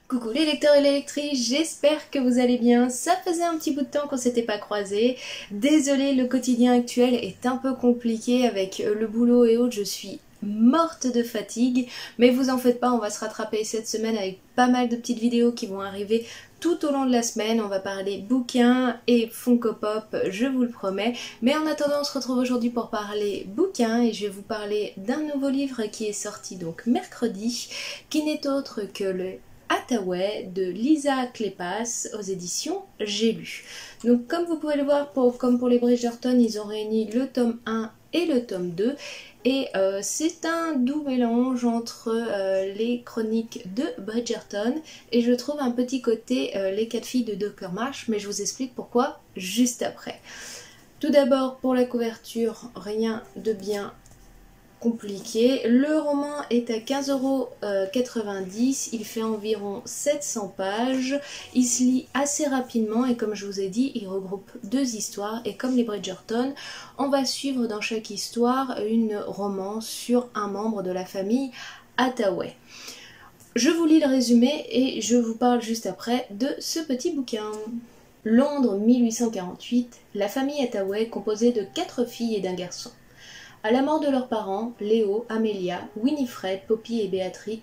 Coucou les lecteurs et les lectrices, j'espère que vous allez bien. Ça faisait un petit bout de temps qu'on s'était pas croisés. Désolée, le quotidien actuel est un peu compliqué avec le boulot et autres, je suis morte de fatigue. Mais vous en faites pas, on va se rattraper cette semaine avec pas mal de petites vidéos qui vont arriver tout au long de la semaine. On va parler bouquins et Funko Pop, je vous le promets. Mais en attendant, on se retrouve aujourd'hui pour parler bouquins et je vais vous parler d'un nouveau livre qui est sorti donc mercredi, qui n'est autre que le Hathaway de Lisa Kleypas aux éditions J'ai lu. Donc comme vous pouvez le voir, comme pour les Bridgerton, ils ont réuni le tome 1 et le tome 2 et c'est un doux mélange entre les chroniques de Bridgerton et je trouve un petit côté les 4 filles de Dr Marsh, mais je vous explique pourquoi juste après. Tout d'abord pour la couverture, rien de bien compliqué. Le roman est à 15,90 €, il fait environ 700 pages, il se lit assez rapidement et comme je vous ai dit, il regroupe 2 histoires et comme les Bridgerton, on va suivre dans chaque histoire une romance sur un membre de la famille Hathaway. Je vous lis le résumé et je vous parle juste après de ce petit bouquin. Londres 1848, la famille Hathaway composée de 4 filles et d'un garçon. À la mort de leurs parents, Léo, Amelia, Winifred, Poppy et Béatrix,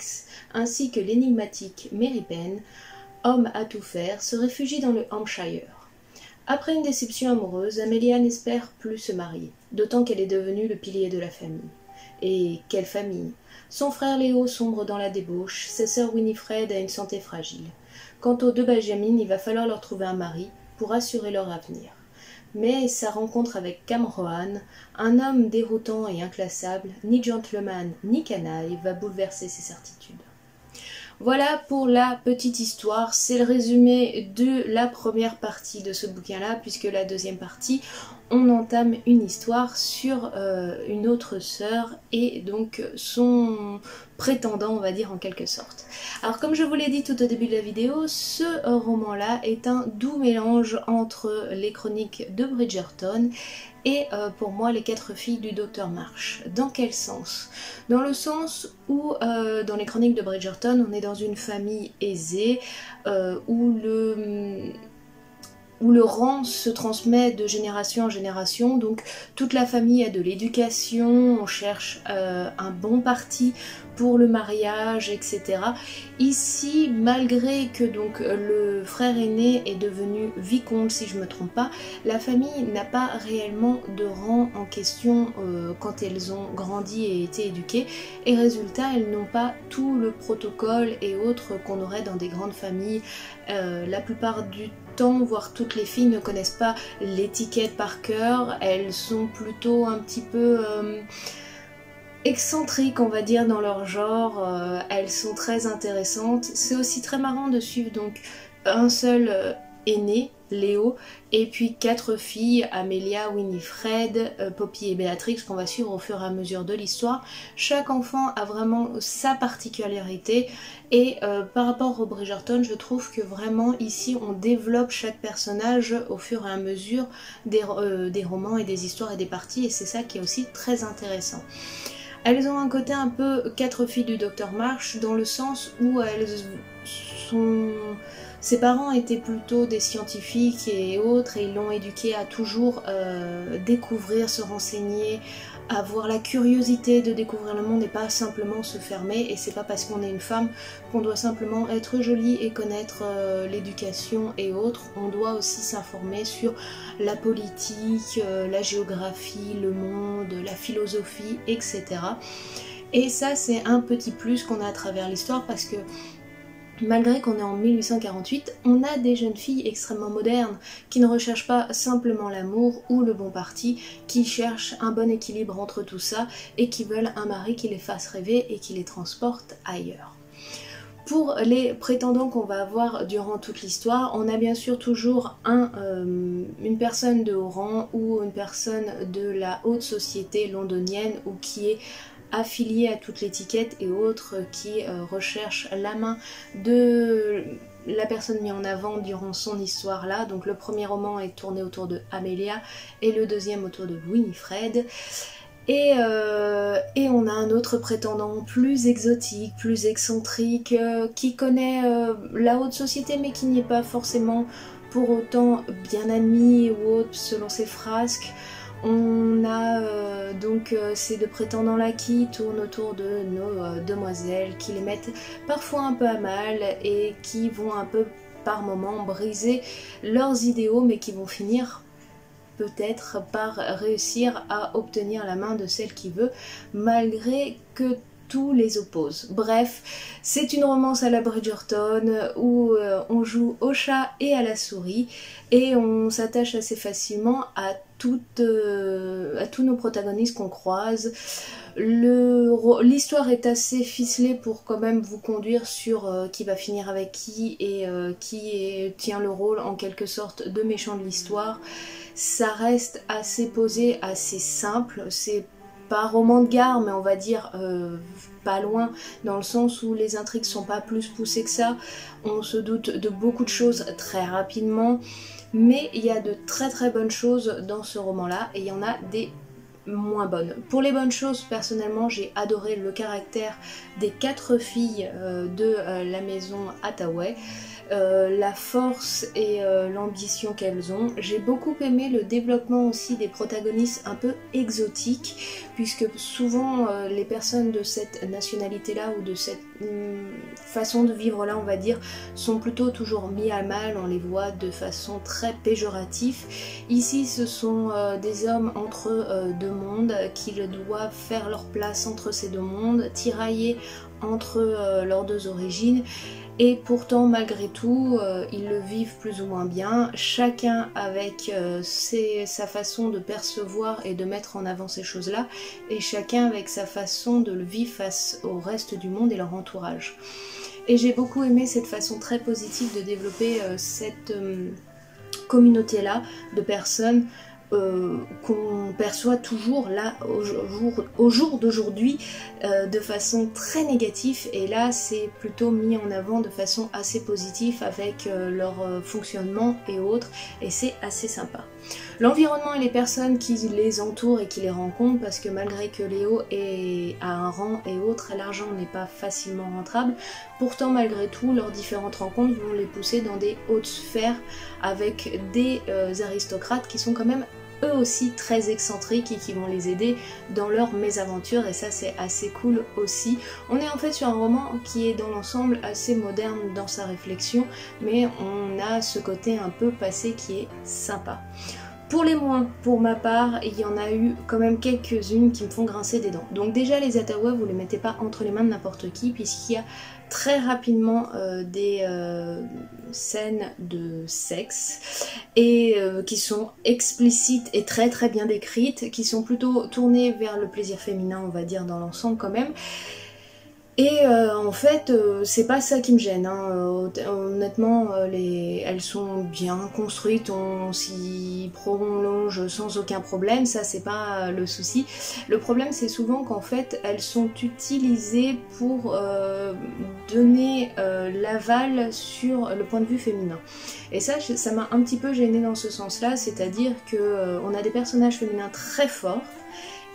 ainsi que l'énigmatique Mary Penn, homme à tout faire, se réfugient dans le Hampshire. Après une déception amoureuse, Amelia n'espère plus se marier, d'autant qu'elle est devenue le pilier de la famille. Et quelle famille! Son frère Léo sombre dans la débauche, sa sœur Winifred a une santé fragile. Quant aux 2 Benjamin, il va falloir leur trouver un mari pour assurer leur avenir. Mais sa rencontre avec Cam Rohan, un homme déroutant et inclassable, ni gentleman ni canaille, va bouleverser ses certitudes. Voilà pour la petite histoire, c'est le résumé de la première partie de ce bouquin-là, puisque la deuxième partie, on entame une histoire sur une autre sœur et donc son prétendant, on va dire en quelque sorte. Alors comme je vous l'ai dit tout au début de la vidéo, ce roman-là est un doux mélange entre les chroniques de Bridgerton et pour moi les 4 filles du Dr Marsh. Dans quel sens? Dans le sens où dans les chroniques de Bridgerton, on est dans une famille aisée où le rang se transmet de génération en génération, donc toute la famille a de l'éducation, on cherche un bon parti pour le mariage, etc. Ici, malgré que donc le frère aîné est devenu vicomte, si je ne me trompe pas, la famille n'a pas réellement de rang en question quand elles ont grandi et été éduquées, et résultat, elles n'ont pas tout le protocole et autres qu'on aurait dans des grandes familles. La plupart du temps, voire toutes les filles ne connaissent pas l'étiquette par cœur, elles sont plutôt un petit peu excentriques, on va dire, dans leur genre, elles sont très intéressantes. C'est aussi très marrant de suivre donc un seul aîné, Léo, et puis 4 filles, Amelia, Winifred, Poppy et Béatrix, qu'on va suivre au fur et à mesure de l'histoire. Chaque enfant a vraiment sa particularité et par rapport au Bridgerton, je trouve que vraiment ici on développe chaque personnage au fur et à mesure des romans et des histoires et des parties, et c'est ça qui est aussi très intéressant. Elles ont un côté un peu 4 filles du Dr Marsh dans le sens où elles sont... Ses parents étaient plutôt des scientifiques et autres et ils l'ont éduquée à toujours découvrir, se renseigner, avoir la curiosité de découvrir le monde et pas simplement se fermer. Et c'est pas parce qu'on est une femme qu'on doit simplement être jolie et connaître l'éducation et autres. On doit aussi s'informer sur la politique, la géographie, le monde, la philosophie, etc. Et ça c'est un petit plus qu'on a à travers l'histoire parce que malgré qu'on est en 1848, on a des jeunes filles extrêmement modernes qui ne recherchent pas simplement l'amour ou le bon parti, qui cherchent un bon équilibre entre tout ça et qui veulent un mari qui les fasse rêver et qui les transporte ailleurs. Pour les prétendants qu'on va avoir durant toute l'histoire, on a bien sûr toujours une personne de haut rang ou une personne de la haute société londonienne ou qui est affiliés à toute l'étiquette et autres qui recherchent la main de la personne mise en avant durant son histoire là. Donc le premier roman est tourné autour de Amelia et le deuxième autour de Winifred. Et on a un autre prétendant plus exotique, plus excentrique, qui connaît la haute société mais qui n'y est pas forcément pour autant bien admis ou autre selon ses frasques. On a donc ces deux prétendants-là qui tournent autour de nos demoiselles, qui les mettent parfois un peu à mal et qui vont un peu par moments briser leurs idéaux, mais qui vont finir peut-être par réussir à obtenir la main de celle qui veut, malgré que tout les oppose. Bref, c'est une romance à la Bridgerton où on joue au chat et à la souris et on s'attache assez facilement à tous nos protagonistes qu'on croise. L'histoire est assez ficelée pour quand même vous conduire sur qui va finir avec qui et tient le rôle en quelque sorte de méchant de l'histoire. Ça reste assez posé, assez simple, c'est pas roman de gare, mais on va dire pas loin, dans le sens où les intrigues sont pas plus poussées que ça, on se doute de beaucoup de choses très rapidement, mais il y a de très très bonnes choses dans ce roman-là, et il y en a des moins bonnes. Pour les bonnes choses, personnellement, j'ai adoré le caractère des 4 filles de la maison Hathaway. La force et l'ambition qu'elles ont. J'ai beaucoup aimé le développement aussi des protagonistes un peu exotiques, puisque souvent les personnes de cette nationalité-là ou de cette façon de vivre-là, on va dire, sont plutôt toujours mis à mal, on les voit de façon très péjorative. Ici, ce sont des hommes entre deux mondes qui doivent faire leur place entre ces deux mondes, tirailler entre leurs deux origines. Et pourtant, malgré tout, ils le vivent plus ou moins bien, chacun avec sa façon de percevoir et de mettre en avant ces choses-là, et chacun avec sa façon de le vivre face au reste du monde et leur entourage. Et j'ai beaucoup aimé cette façon très positive de développer cette communauté-là de personnes qu'on perçoit toujours là au jour d'aujourd'hui de façon très négative, et là c'est plutôt mis en avant de façon assez positive avec leur fonctionnement et autres, et c'est assez sympa. L'environnement et les personnes qui les entourent et qui les rencontrent, parce que malgré que Léo est à un rang et autres, l'argent n'est pas facilement rentable, pourtant malgré tout leurs différentes rencontres vont les pousser dans des hautes sphères avec des aristocrates qui sont quand même eux aussi très excentriques et qui vont les aider dans leur mésaventure, et ça c'est assez cool aussi. On est en fait sur un roman qui est dans l'ensemble assez moderne dans sa réflexion, mais on a ce côté un peu passé qui est sympa. Pour les moins, pour ma part, il y en a eu quand même quelques-unes qui me font grincer des dents. Donc déjà les Hathaway, vous les mettez pas entre les mains de n'importe qui, puisqu'il y a très rapidement des scènes de sexe et qui sont explicites et très très bien décrites, qui sont plutôt tournées vers le plaisir féminin, on va dire, dans l'ensemble quand même. Et en fait, c'est pas ça qui me gêne, hein. Honnêtement, elles sont bien construites, on s'y prolonge sans aucun problème, ça c'est pas le souci. Le problème c'est souvent qu'en fait, elles sont utilisées pour donner l'aval sur le point de vue féminin. Et ça m'a un petit peu gênée dans ce sens-là, c'est-à-dire que on a des personnages féminins très forts,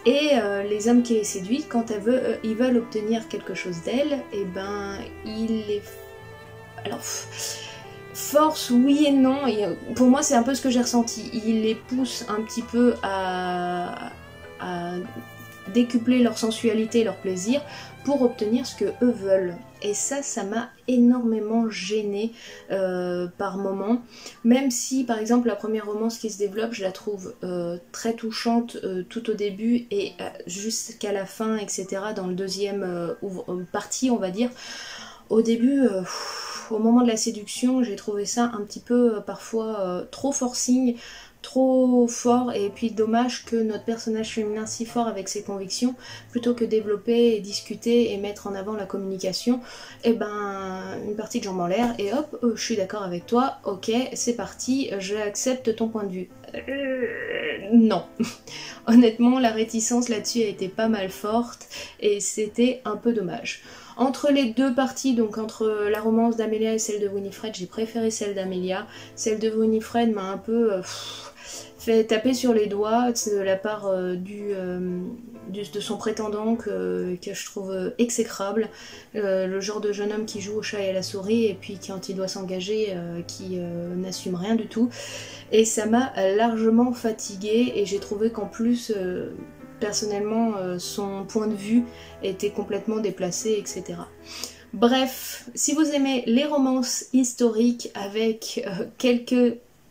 et les hommes qui les séduisent, quand ils veulent obtenir quelque chose d'elles, et ben ils les... Alors, force oui et non, et pour moi c'est un peu ce que j'ai ressenti. Ils les poussent un petit peu à décupler leur sensualité et leur plaisir pour obtenir ce que eux veulent. Et ça m'a énormément gênée par moments. Même si par exemple la première romance qui se développe, je la trouve très touchante tout au début et jusqu'à la fin, etc. dans le deuxième partie, on va dire. Au début, au moment de la séduction, j'ai trouvé ça un petit peu parfois trop forcing, trop fort, et puis dommage que notre personnage féminin si fort avec ses convictions, plutôt que développer et discuter et mettre en avant la communication, et ben une partie de jambes en l'air et hop, je suis d'accord avec toi, ok c'est parti, j'accepte ton point de vue. Non. Honnêtement la réticence là-dessus a été pas mal forte et c'était un peu dommage. Entre les deux parties, donc entre la romance d'Amelia et celle de Winifred, j'ai préféré celle d'Amelia. Celle de Winifred m'a un peu fait taper sur les doigts de la part de son prétendant que je trouve exécrable. Le genre de jeune homme qui joue au chat et à la souris et puis quand il doit s'engager qui n'assume rien du tout. Et ça m'a largement fatiguée et j'ai trouvé qu'en plus personnellement son point de vue était complètement déplacé, etc. Bref, si vous aimez les romances historiques avec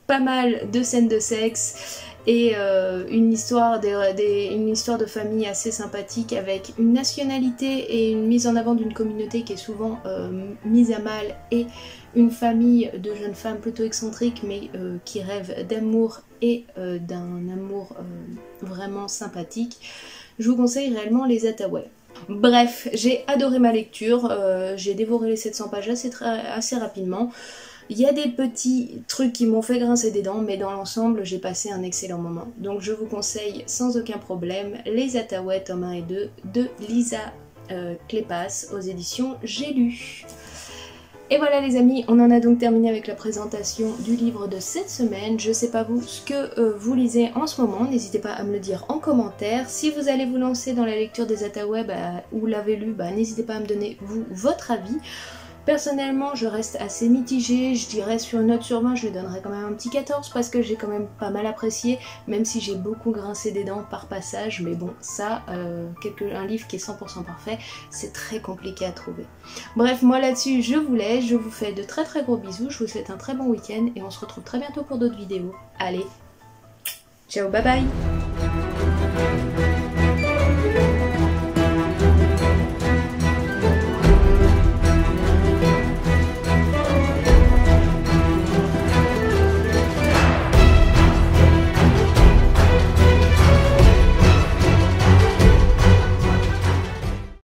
pas mal de scènes de sexe et une histoire de famille assez sympathique avec une nationalité et une mise en avant d'une communauté qui est souvent mise à mal et une famille de jeunes femmes plutôt excentriques mais qui rêvent d'amour et d'un amour vraiment sympathique, je vous conseille réellement les Hathaway. Bref, j'ai adoré ma lecture, j'ai dévoré les 700 pages assez rapidement. Il y a des petits trucs qui m'ont fait grincer des dents, mais dans l'ensemble, j'ai passé un excellent moment. Donc je vous conseille sans aucun problème les Hathaway tome 1 et 2 de Lisa Kleypas aux éditions J'ai lu. Et voilà les amis, on en a donc terminé avec la présentation du livre de cette semaine. Je sais pas vous ce que vous lisez en ce moment, n'hésitez pas à me le dire en commentaire. Si vous allez vous lancer dans la lecture des Hathaway ou l'avez lu, n'hésitez pas à me donner votre avis. Personnellement, je reste assez mitigée, je dirais sur une note sur 20, je lui donnerais quand même un petit 14 parce que j'ai quand même pas mal apprécié, même si j'ai beaucoup grincé des dents par passage, mais bon, ça, un livre qui est 100% parfait, c'est très compliqué à trouver. Bref, moi là-dessus, je vous laisse, je vous fais de très très gros bisous, je vous souhaite un très bon week-end et on se retrouve très bientôt pour d'autres vidéos. Allez, ciao, bye bye!